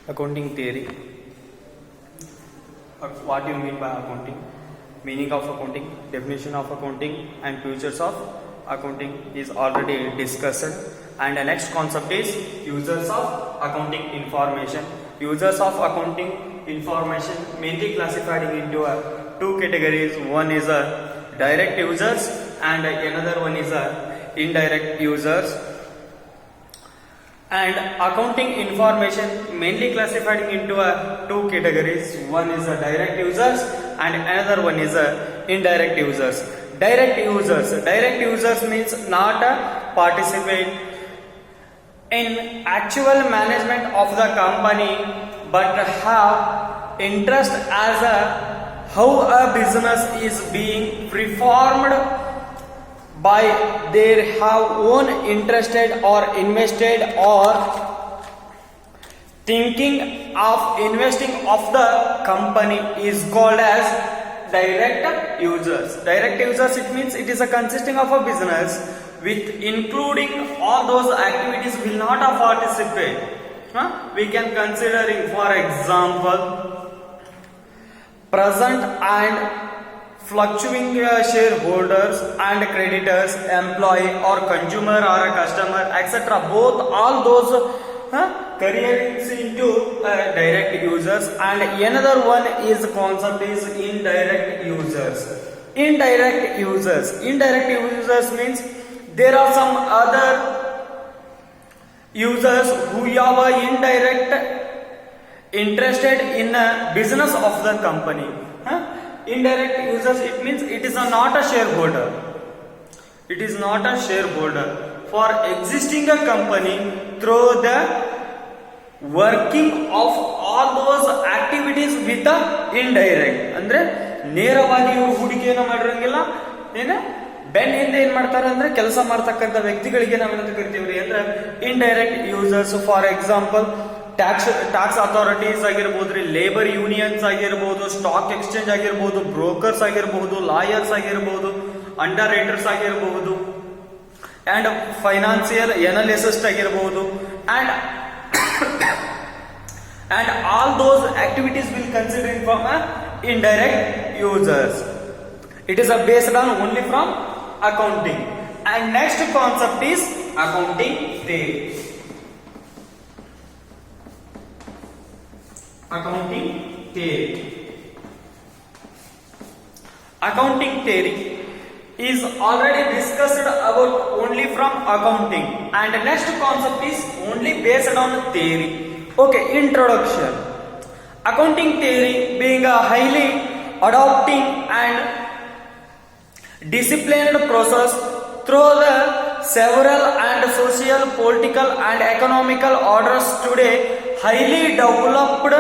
Accounting theory. What do you mean by accounting? Meaning of accounting, definition of accounting, and features of accounting is already discussed. And the next concept is users of accounting information. Users of accounting information mainly classified into two categories. One is direct users and another one is indirect users. And accounting information mainly classified into two categories. One is direct users and another one is indirect users. Direct users means not participate in actual management of the company, but have interest as how a business is being performed by their have own interested or invested or thinking of investing of the company is called as direct users. Direct users, it means it is a consisting of a business with including all those activities will not participate. We can considering, for example, present and fluctuating shareholders and creditors, employee or consumer or a customer, etc. Both all those careers into direct users. And another one is concept is indirect users. Indirect users means there are some other users who have a indirect interested in a business of the company. Indirect users, it means it is not a shareholder. It is not a shareholder for existing a company through the working of all those activities with the indirect. ಅಂದ್ರೆ ನೇರವಾಗಿ ಇವರು ಹೂಡಿಕೆಯನ್ನು ಮಾಡಿರಂಗಿಲ್ಲ, ಬೆನ್ ಹಿಂದೆ ಏನ್ ಮಾಡ್ತಾರೆ ಅಂದ್ರೆ ಕೆಲಸ ಮಾಡ್ತಕ್ಕಂಥ ವ್ಯಕ್ತಿಗಳಿಗೆ ನಾವೇನಂತ ಕರಿತೀವಿ ಅಂದ್ರೆ indirect users. For example tax authorities ಆಗಿರ್ಬೋದು, ಲೇಬರ್ ಯೂನಿಯನ್ಸ್ ಆಗಿರ್ಬೋದು, ಸ್ಟಾಕ್ ಎಕ್ಸ್ಚೇಂಜ್ ಆಗಿರ್ಬೋದು, ಬ್ರೋಕರ್ಸ್ ಆಗಿರ್ಬೋದು, ಲಾಯರ್ಸ್ ಆಗಿರ್ಬೋದು, ಅಂಡರ್ ರೈಟರ್ಸ್ ಆಗಿರ್ಬೋದು, ಅಂಡ್ ಫೈನಾನ್ಸಿಯಲ್ ಎನಾಲಿಸಿಸ್ಟ್ ಆಗಿರ್ಬೋದು, and all those activities will considering from indirect users. It is based on only from accounting. And next concept is accounting theory. Accounting theory is already discussed about only from accounting, and the next concept is only based on theory. Okay, introduction. Accounting theory being a highly adapting and disciplined process through the several and social, political and economical orders today, highly developed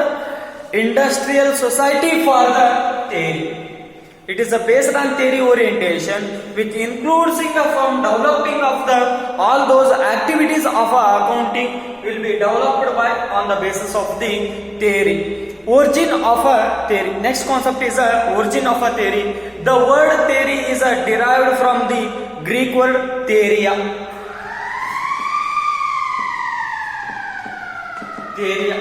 industrial society for the theory. It is based on theory orientation, which includes from developing of the all those activities of accounting will be developed by on the basis of the theory. Origin of a theory. Next concept is origin of a theory. The word theory is derived from the Greek word theoria. Theoria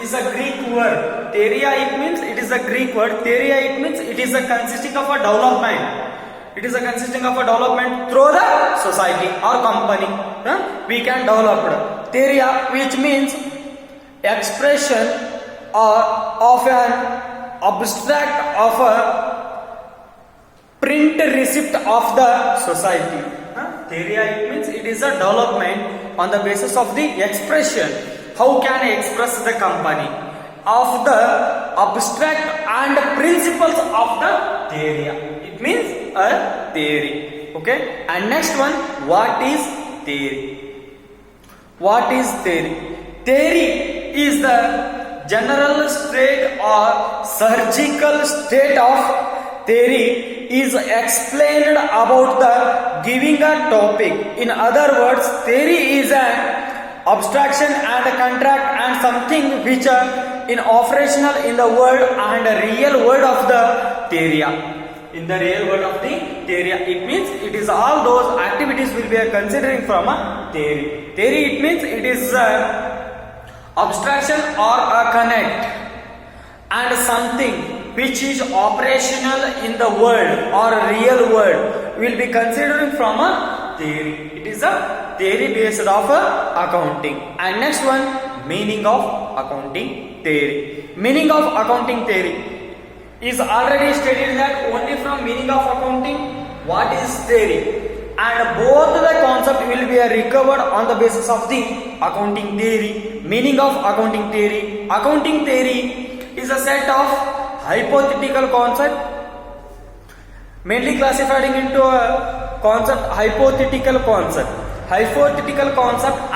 is a Greek word. Theoria, it means it is a Greek word. Theoria, it means it is a consisting of a development. It is a consisting of a development through the society or company. We can develop theoria, which means expression or of an abstract of a print receipt of the society. Theoria, it means it is a development on the basis of the expression. How can I express the company of the abstract and principles of the theory? It means a theory. Okay. And next one, what is theory? What is theory? Theory is the general state or surgical state of theory is explained about the giving a topic. In other words, theory is an abstraction and a contract and something which are in operational in the world and the real world of the theory. In the real world of the theory, it means it is all those activities will be considering from a theory. Theory, it means it is abstraction or a connect, and something which is operational in the world or real world will be considered from a theory. It is a theory based of accounting. And next one, meaning of accounting theory. Meaning of accounting theory is already stated that only from meaning of accounting what is theory, and both the concept will be recovered on the basis of the accounting theory. Meaning of accounting theory. Accounting theory is a set of hypothetical concept, mainly classified into a concept hypothetical concept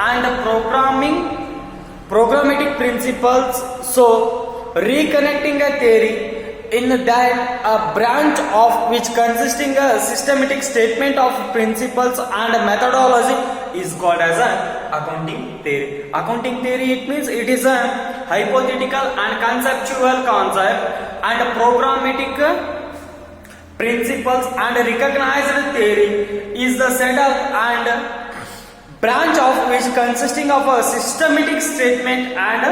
and programmatic principles. So reconnecting a theory in that a branch of which consisting a systematic statement of principles and methodology is called as an accounting theory. Accounting theory, it means it is a hypothetical and conceptual concept and programmatic principles and recognized theory is the setup and branch of which consisting of a systematic statement and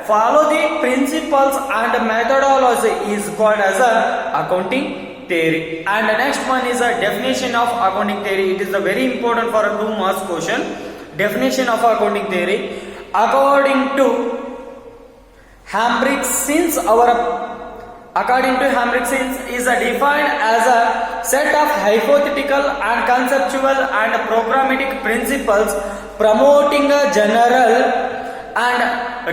follow the principles and methodology is called as a accounting theory. And the next one is a definition of accounting theory. It is a very important for a 2 marks question. Definition of accounting theory. According to Hambrick, since is defined as a set of hypothetical and conceptual and programmatic principles promoting a general and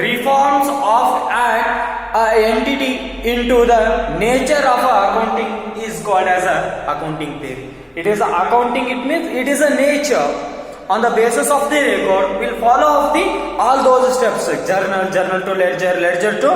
reforms of an entity into the nature of accounting is called as a accounting theory. It is accounting, it means it is a nature. On the basis of the record will follow of the all those steps, journal to ledger, ledger to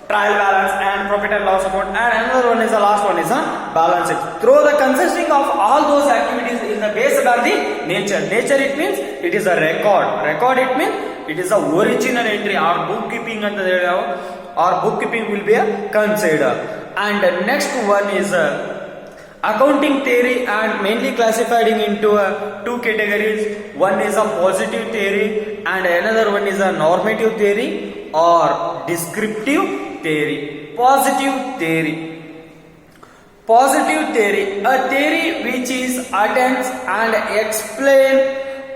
trial balance and profit and loss account, and another one is the last one is a balance sheet. Through the consisting of all those activities is the based on the nature. Nature, it means it is a record. Record, it means it is a original entry or bookkeeping and or bookkeeping will be considered. And the next one is accounting theory, and mainly classified into 2 categories. One is a positive theory and another one is a normative theory or descriptive theory. Positive theory. Positive theory, a theory which is attempts and explain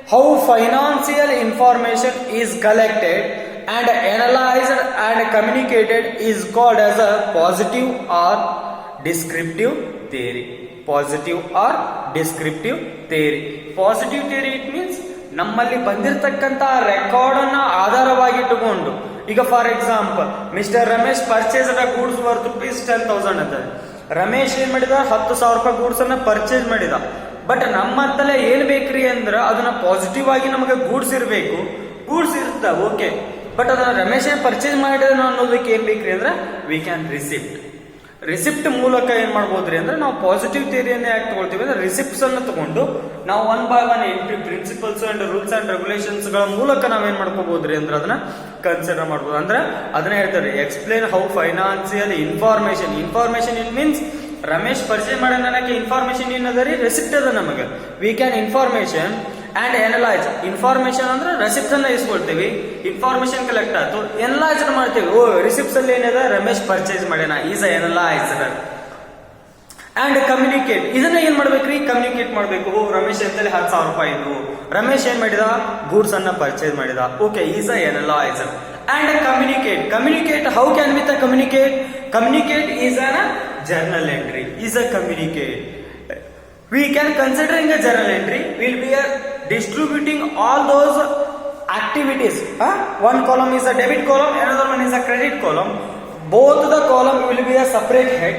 how financial information is collected and analyzed and communicated is called as a positive or descriptive theory. Positive or descriptive theory. Positive theory, it means ನಮ್ಮಲ್ಲಿ ಬಂದಿರತಕ್ಕಂತ record ಅನ್ನು ಆಧಾರವಾಗಿಟ್ಟುಕೊಂಡು, ಈಗ for example mister Ramesh purchase goods worth ₹10,000 ಅಂತ. ರಮೇಶ್ ಏನ್ ಮಾಡಿದ, ₹10,000 goods ಅನ್ನ purchase ಮಾಡಿದ. But ನಮ್ಮ ಹತ್ತಲೇ ಏನ್ ಬೇಕ್ರಿ ಅಂದ್ರೆ ಅದನ್ನ ಪಾಸಿಟಿವ್ ಆಗಿ ನಮಗೆ ಗೂಡ್ಸ್ ಇರಬೇಕು. ಗೂಡ್ಸ್ ಇರುತ್ತ ಓಕೆ, ಬಟ್ ಅದನ್ನ ರಮೇಶ್ ಪರ್ಚೇಸ್ ಮಾಡಿದ ಅನ್ನೋದಕ್ಕೆ ಏನ್ ಬೇಕ್ರಿ ಅಂದ್ರೆ ವಿ ಕ್ಯಾನ್ ರಿಸಿಪ್ಟ್. ರಿಸಿಪ್ಟ್ ಮೂಲಕ ಏನ್ ಮಾಡ್ಬೋದ್ರಿ ಅಂದ್ರೆ ನಾವು ಪಾಸಿಟಿವ್ ಥಿಯರಿಯನ್ನೇ ಯಾಕೆ ತಗೊಳ್ತೀವಿ ಅಂದ್ರೆ ರಿಸಿಪ್ಟ್ಸ್ ಅನ್ನು ತಗೊಂಡು ನಾವು 1 by 1 entry principles and rules and regulations ಗಳ ಮೂಲಕ ನಾವೇನ್ ಮಾಡ್ಕೋಬಹುದ್ರಿ ಅಂದ್ರೆ ಅದನ್ನ ಕನ್ಸಿಡರ್ ಮಾಡ್ಬೋದು. ಅಂದ್ರೆ ಅದನ್ನ ಹೇಳ್ತಾರೆ explain how financial information. Information it means Ramesh purchase ಮಾಡೋ ನನಗೆ ಇನ್ಫಾರ್ಮೇಶನ್ ಏನದರಿ, ರೆಸಿಪ್ಟ್ ಅದ ನಮಗೆ. We can information and ಎನಲೈಸ್. Information ಅಂದ್ರೆ ರೆಸಿಪ್ಟ್ ಅನ್ನ ಇಸ್ಕೊಳ್ತೀವಿ, ಇನ್ಫಾರ್ಮೇಶನ್ ಕಲೆಕ್ಟ್ ಆಯ್ತು, ಎನಲೈಸ್ ಮಾಡ್ತೀವಿ. ಓ ರಿಸಿಪ್ಟ್ಸ್ ಅಲ್ಲಿ ಏನಿದೆ, ರಮೇಶ್ ಪರ್ಚೇಸ್ ಮಾಡ್ಯಾನ, ಈಸ್ ಎನಲೈಸ್ಡ್. ಅಂಡ್ ಕಮ್ಯುನಿಕೇಟ್, ಇದನ್ನ ಏನ್ ಮಾಡ್ಬೇಕ್ರಿ, ಕಮ್ಯುನಿಕೇಟ್ ಮಾಡ್ಬೇಕು. ರಮೇಶ್ ಅಂತಲ್ಲಿ ₹10,000 ಇದ್ವು, ರಮೇಶ್ ಏನ್ ಮಾಡಿದ, ಗೂಡ್ಸ್ ಅನ್ನ ಪರ್ಚೇಸ್ ಮಾಡಿದ, okay, is analysed. And communicate. Communicate, how can we communicate? Communicate is a journal entry, is a communicate. We can considering a journal entry will be distributing all those activities. One column is a debit column, another one is a credit column. Both the column will be a separate head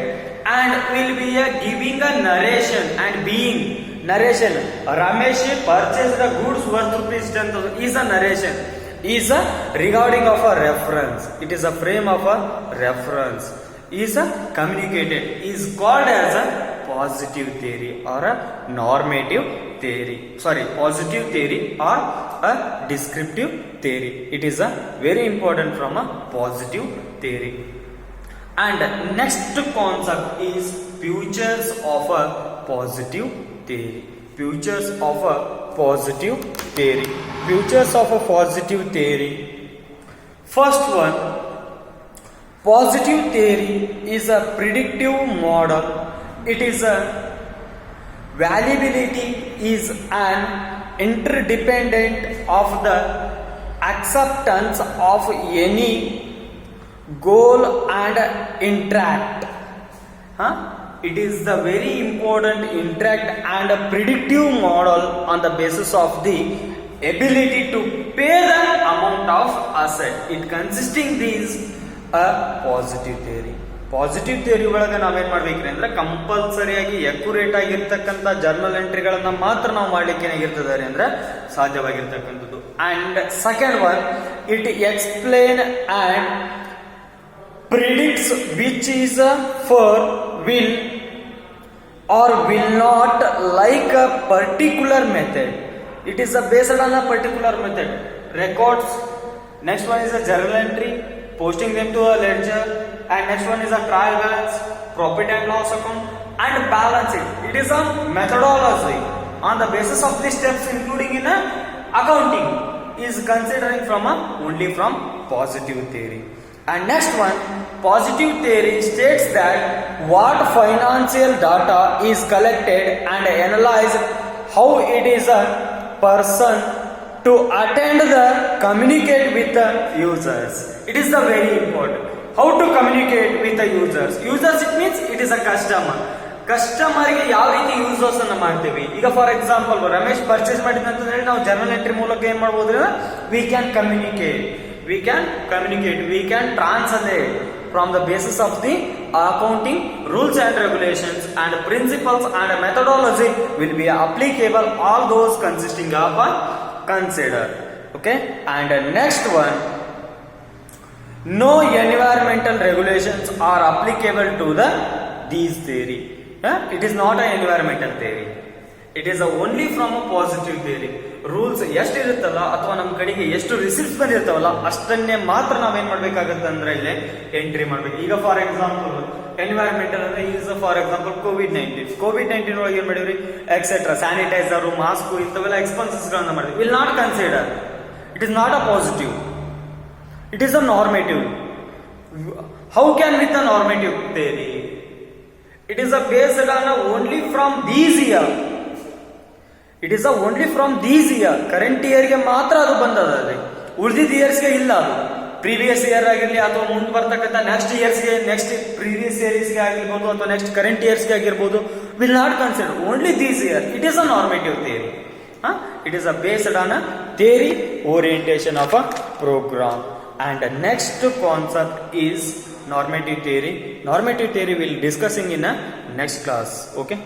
and will be giving a narration and being narration. Ramesh purchased the goods worth ₹10,000 is a narration. Is a regarding of a reference. It is a frame of a reference. Is a communicated. Is called as a positive theory or a normative theory. Sorry, positive theory or a descriptive theory. It is a very important from a positive theory. And next concept is features of a positive theory. Features of a positive theory. Features of a positive theory. First one, positive theory is a predictive model. It is a variability is an interdependent of the acceptance of any goal and interact. It is the very important interact and a predictive model on the basis of the ability to pay the amount of asset. It consisting these a positive theory. Positive theory ಒಳಗೆ ನಾವೇನ್ ಮಾಡ್ಬೇಕ್ರಿ ಅಂದ್ರೆ ಕಂಪಲ್ಸರಿಯಾಗಿ accurate ಆಗಿರ್ತಕ್ಕಂಥ journal ಎಂಟ್ರಿಗಳನ್ನ ಮಾತ್ರ ನಾವು ಮಾಡ್ಲಿಕ್ಕೆ ಏನಾಗಿರ್ತದೆ ಅಂದ್ರೆ ಸಾಧ್ಯವಾಗಿರ್ತಕ್ಕಂಥದ್ದು. And second one, it explain and predicts which is for will or will not like a particular method. It is based on a particular method. Records. Next one is a journal entry, posting them to a ledger, and next one is a trial balance, profit and loss account, and balance it. It is a methodology on the basis of the steps including in a accounting is considering from only from positive theory. And next one, positive theory states that what financial data is collected and analyzed, how it is a person to attend the communicate with the users. It is the very important. How to communicate with the users. Users, it means it is a customer. ಕಸ್ಟಮರ್ಗೆ ಯಾವ ರೀತಿ users ಅನ್ನ ಮಾಡ್ತೀವಿ. ಈಗ for example Ramesh purchase ಮಾಡಿದ ಅಂತ ಹೇಳಿ ನಾವು ಜರ್ನಲ್ ಎಂಟ್ರಿ ಮೂಲಕ ಏನ್ ಮಾಡಬಹುದು, we can communicate, we can translate from the basis of the accounting rules and regulations and principles and methodology will be applicable, all those consisting of consider. Okay, and next one, no environmental regulations are applicable to these theory. It is not an environmental theory. It is only from a positive theory. Rules ಎಷ್ಟು ಇರುತ್ತಲ್ಲ ಅಥವಾ ನಮ್ಮ ಕಡೆಗೆ ಎಷ್ಟು receipts ಬಂದಿರ್ತಾವಲ್ಲ ಅಷ್ಟನ್ನೇ ಮಾತ್ರ ನಾವೇನ್ ಮಾಡ್ಬೇಕಾಗತ್ತೆ ಅಂದ್ರೆ ಇಲ್ಲಿ ಎಂಟ್ರಿ ಮಾಡ್ಬೇಕು. ಈಗ ಫಾರ್ ಎಕ್ಸಾಂಪಲ್ ಎನ್ವೈರನ್ಮೆಂಟಲ್ ಅಂದ್ರೆ ಈಸ್ ಫಾರ್ ಎಕ್ಸಾಂಪಲ್ ಕೋವಿಡ್-19 ಒಳಗೆ ಏನ್ ಮಾಡಿದ್ರಿ, ಎಕ್ಸೆಟ್ರಾ ಸ್ಯಾನಿಟೈಸರ್, ಮಾಸ್ಕ್ ಇಂಥವೆಲ್ಲ ಎಕ್ಸ್ಪೆನ್ಸಸ್ ಗಳನ್ನ ಮಾಡಿದ್ವಿ. Will not consider. It is not a positive, it is a normative. How can with a normative theory? It is a based on only from these year. It is only from these year, current ಇಯರ್ಗೆ ಮಾತ್ರ ಅದು ಬಂದದ್ರಿ, ಉಳಿದಿದ್ದ ಇಯರ್ಸ್ಗೆ ಇಲ್ಲ. ಅದು previous year ಆಗಿರ್ಲಿ ಅಥವಾ ಮುಂದೆ ಬರ್ತಕ್ಕಂಥ ನೆಕ್ಸ್ಟ್ ಇಯರ್ಸ್ಗೆ, ನೆಕ್ಸ್ಟ್ ಪ್ರೀವಿಯಸ್ ಇಯರ್ಸ್ಗೆ ಆಗಿರ್ಬೋದು ಅಥವಾ ನೆಕ್ಸ್ಟ್ ಕರೆಂಟ್ ಇಯರ್ಸ್ಗೆ ಆಗಿರ್ಬೋದು, will not consider only these year. It is a normative theory. It is based on a theory orientation of a program. And the next concept is normative theory. Normative theory we'll discussing in a next class. Okay.